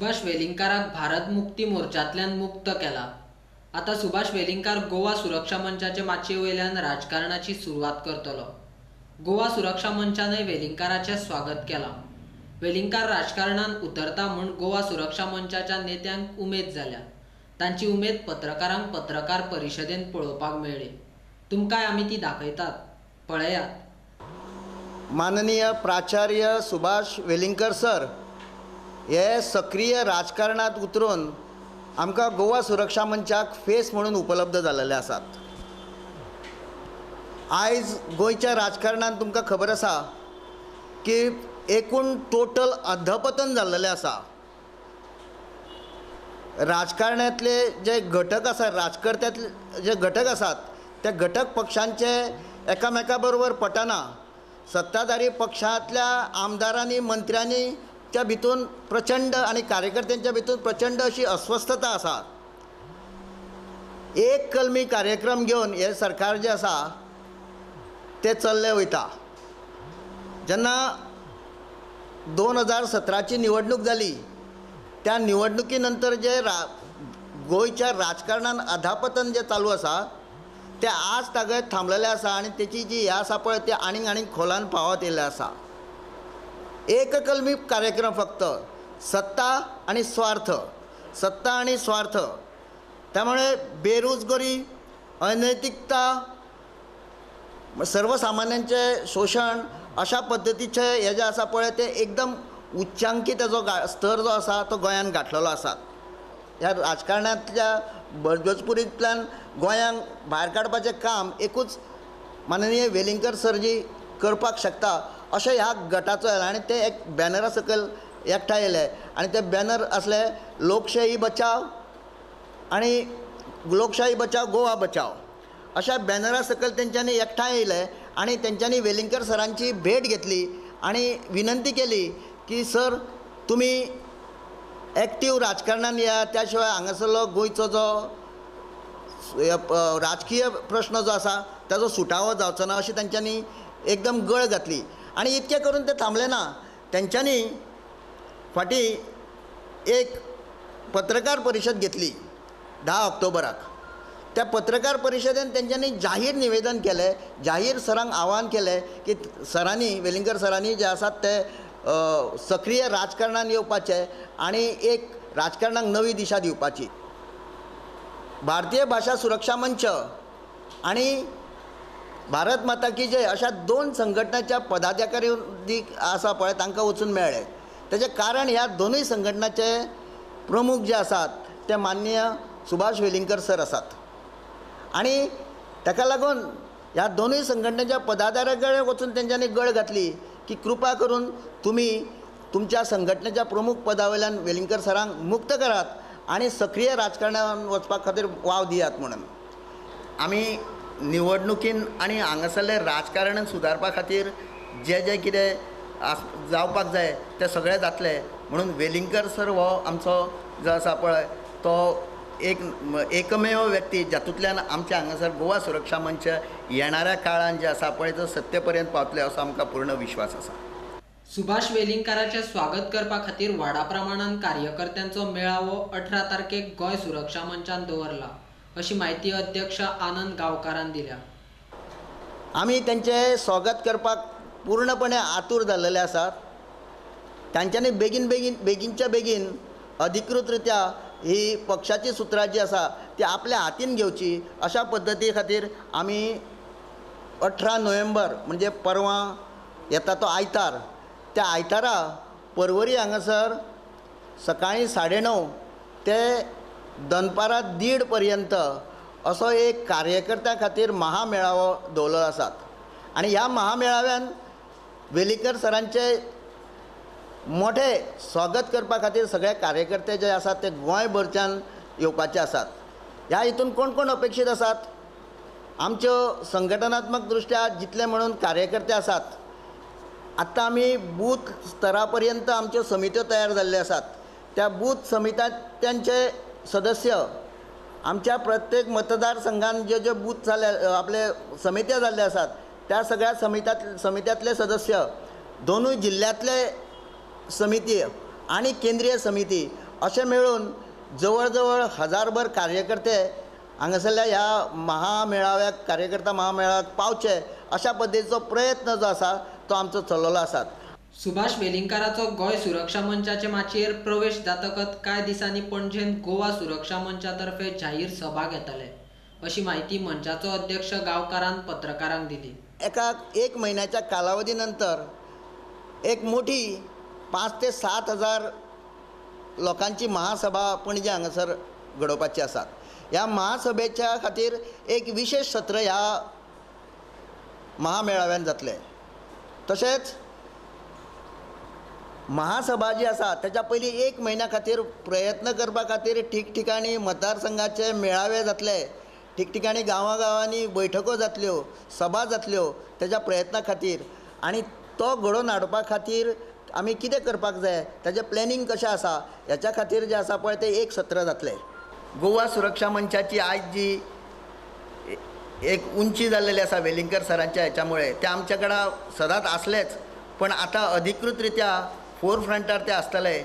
सुभाष वेलिंगकाराक भारत मुक्ती मोर्चांतल्यान मुक्त केला। आता सुभाष वेलिंगकार गोवा सुरक्षा मंचाचे माचये वयल्यान राजकारणाची सुरवात करतलो। गोवा सुरक्षा मंचानय वेलिंगकाराचे स्वागत केला। वेलिंगकार राजकारणात उतरता म्हूण गोवा सुरक्षा मंचाच्या नेत्यांक उमेद जाल्या। तांची उमेद पत्रकारांक पत्रकार परिशदेंत पळोवपाक मेळ्ळी। तुमकांय आमी ती दाखयतात, पळयात। माननीय प्राचार्य सुभाष वेलिंगकर सर हे सक्रिय राजकारणात उतरून आमकां गोवा सुरक्षा मंचाक फेस म्हणून उपलब्ध जाल्ले आसात। आयज गोंयच्या राजकारणात तुमकां खबर आसा की एकूण टोटल अधपतन जाल्लेलें आसा। राजकारणांतले जे घटक आसात, राजकर्त्यांतले जे घटक आसात, त्या घटक पक्षांचे एकामेका बरोबर पटना। सत्ताधारी पक्षांतल्या आमदारांनी मंत्र्यांनी च्या भितून प्रचंड आणि कार्यकर्त्यांच्या भितून प्रचंड अशी अस्वस्थता आसा। एक कलमी कार्यक्रम घेवन हे सरकार जे आसा ते चल्ले वयता। जेन्ना 2017ची निवडणूक जाली, त्या निवडणुकी नंतर जे गोंयच्या राजकारणान अधापतन जे चालू आसा ते आज तागत थांबलेलें आसा आणि तेची जी हे आसा पळय ते आनीक खोलान पावत येयल्लें आसा। एक कलमी कार्यक्रम फक्त सत्ता आणि स्वार्थ, सत्ता आणि स्वार्थ। त्यामुळे बेरोजगारी, अनैतिकता, सर्वसामान्यांचे शोषण अशा पद्धतीचे हे जे आसा पळय ते एकदम उच्चांकी तेजो स्तर जो आसा तो गोंयान गाठलेलो आसा। ह्या राजकारणांतल्या बळजबरींतल्यान गोंयांक भायर काडपाचें काम एकूच माननीय वेलिंगकर सरजी करपाक शकता अशें ह्या गटाचो आनी ते एक बॅनरा सकयल एकठांय येयले आनी ते बॅनर आसले लोकशाही बचाव आनी लोकशाही बचाव गोवा बचाव अशा बॅनरा सकयल तेंच्यांनी एकठांय येयले आनी तेंच्यांनी वेलिंगकर सरांची भेट घेतली आनी विनंती केली की सर तुमी एक्टीव राजकारणान या, त्या शिवाय हांगासरलो गोंयचो जो राजकीय प्रश्न जो आसा ताजो सुटावो जावचो ना अशी तेंच्यांनी एकदम गळ घातली। आणि इतकें करून ते थांबले ना, तेंच्यांनी फाटीं एक पत्रकार परिशद घेतली 10 ऑक्टोबराक। त्या पत्रकार परिशदेन तेंच्यांनी जाहीर निवेदन केलें, जाहीर सरांक आवाहन केलें की सरांनी, वेलिंगकर सरांनी जे आसात ते सक्रिय राजकारणान येवपाचें आनी एक राजकारणाक नवी दिशा दिवपाची। भारतीय भाषा सुरक्षा मंच आणि भारत माता की जय अशा 2 संघटनांच्या पदाधिकारी आसा पळय तांकां वचून मेळ्ळे। तेजें कारण ह्या दोनूय संघटनाचे प्रमुख जे आसात ते माननीय सुभाष वेलिंगकर सर आसात आणि ताका लागून ह्या दोनूय संघटनेच्या पदाधिकाऱ्यांक वचून तेंच्यांनी गळ घातली की कृपा करून तुमी तुमच्या संघटनेच्या प्रमुख पदा वयल्यान वेलिंगकर सरांक मुक्त करात आणि सक्रिय राजकारणान वचपा खातीर वाव दियात म्हणून। आमी निवडणुकीन आनी हांगासरलें राजकारण सुदारपा खातीर जे जे कितें जावपाक जाय तें सगळें जातलें म्हणून वेलिंगकर सर हो आमचो जो आसा पळय तो एकमेव व्यक्ती जातूंतल्यान आमच्या हांगासर गोवा सुरक्षा मंच येणाऱ्या काळान जे आसा पळय तो सत्ते पर्यंत पावतले असो आमकां पूर्ण विश्वास आसा। सुभाष वेलिंगकाराचे स्वागत करपा खातीर व्हडा प्रमाणात कार्यकर्त्यांचो मेळावो 18 तारखेक गोंय सुरक्षा मंचान दवरला अशी माहिती अध्यक्ष आनंद गांवकारान दिल्या। आमी तेंचे स्वागत करपाक पूर्णपणे आतूर जाल्लेले आसात। तांच्यांनी बेगीनच्या बेगीन अधिकृतरित्या ही पक्षाची सुत्रां जी आसा ती आपल्या हातीन घेवची अशा पद्दती खातीर आमी 18 नोव्हेंबर म्हणजे परवां येता तो आयतार, त्या आयतारा पर्वरी हांगासर सकाळीं 9:30 ते दनपारां 1:30 पर्यंत असो एक कार्यकर्त्यां खातीर महामेळावो दवरलेलो आसात। आनी ह्या महामेळाव्यान वेलिंगकर सरांचे मोठे स्वागत करपा खातीर सगळे कार्यकर्ते जे आसात ते गोंयभरच्यान येवपाचे आसात। ह्या हितून कोण कोण अपेक्षीत आसात? आमच्यो संघटनात्मक दृश्ट्या जितले म्हणून कार्यकर्ते आसात, आत्तां आमी बूथ स्तरा पर्यंत आमच्यो समित्यो तयार जाल्ल्यो आसात। त्या बूथ समित्यांचे सदस्य आमच्या प्रत्येक मतदारसंघान जे बूथ जाल्ले आपले समित्या जाल्ले आसात त्या सगळ्या समित्यांतले सदस्य दोनूय जिल्ल्यांतले समिती आणि केंद्रीय समिती अशें मेळून जवळ जवळ 1000भर कार्यकर्ते हांगासरल्या ह्या महामेळाव्याक कार्यकर्ता महामेळाव्याक पावचे अशा पद्दतीचो प्रयत्न जो आसा तो आमचो चल्लेलो आसा. सुभाष वेलिंगकाराचो गोंय सुरक्षा मंचाचे माचयेर प्रवेश जातकच कांय दिसांनी पणजेंत गोवा सुरक्षा मंचा तर्फे जाहीर सभा घेतले अशी माहिती मंचाचो अध्यक्ष गांवकारान पत्रकारांक दिली. एक म्हयन्याच्या कालावधी नंतर एक मोठी 5 ते 7 हजार लोकांची महासभा पणजे हांगासर घडोवपाची आसा. ह्या महासभेच्या खातीर एक विशेष सत्र ह्या महामेळाव्यान जातलें. तशेंच महासभा जी आसा ताच्या पयलीं 1 म्हयन्या खातीर प्रयत्न करपा खातीर ठिकठिकाणी मतदारसंघाचे मेळावे जातले, ठिकठिकाणी गांवांनी बैठको जातल्यो, सभा जातल्यो तेज्या प्रयत्ना खातीर आनी तो घडोवन हाडपा खातीर आमी कितें करपाक जाय ताजें प्लॅनिंग कशें आसा ह्याच्या खातीर जें आसा पळय तें एक सत्र जातलें. गोवा सुरक्षा मंचाची आयज जी एक उंची जाल्लेली आसा वेलिंगकर सरांच्या ह्याच्यामुळे ते आमच्या कडेन सदांच आसलेच, पण आतां अधिकृत रित्या फोर फ्रंटार ते आसतले.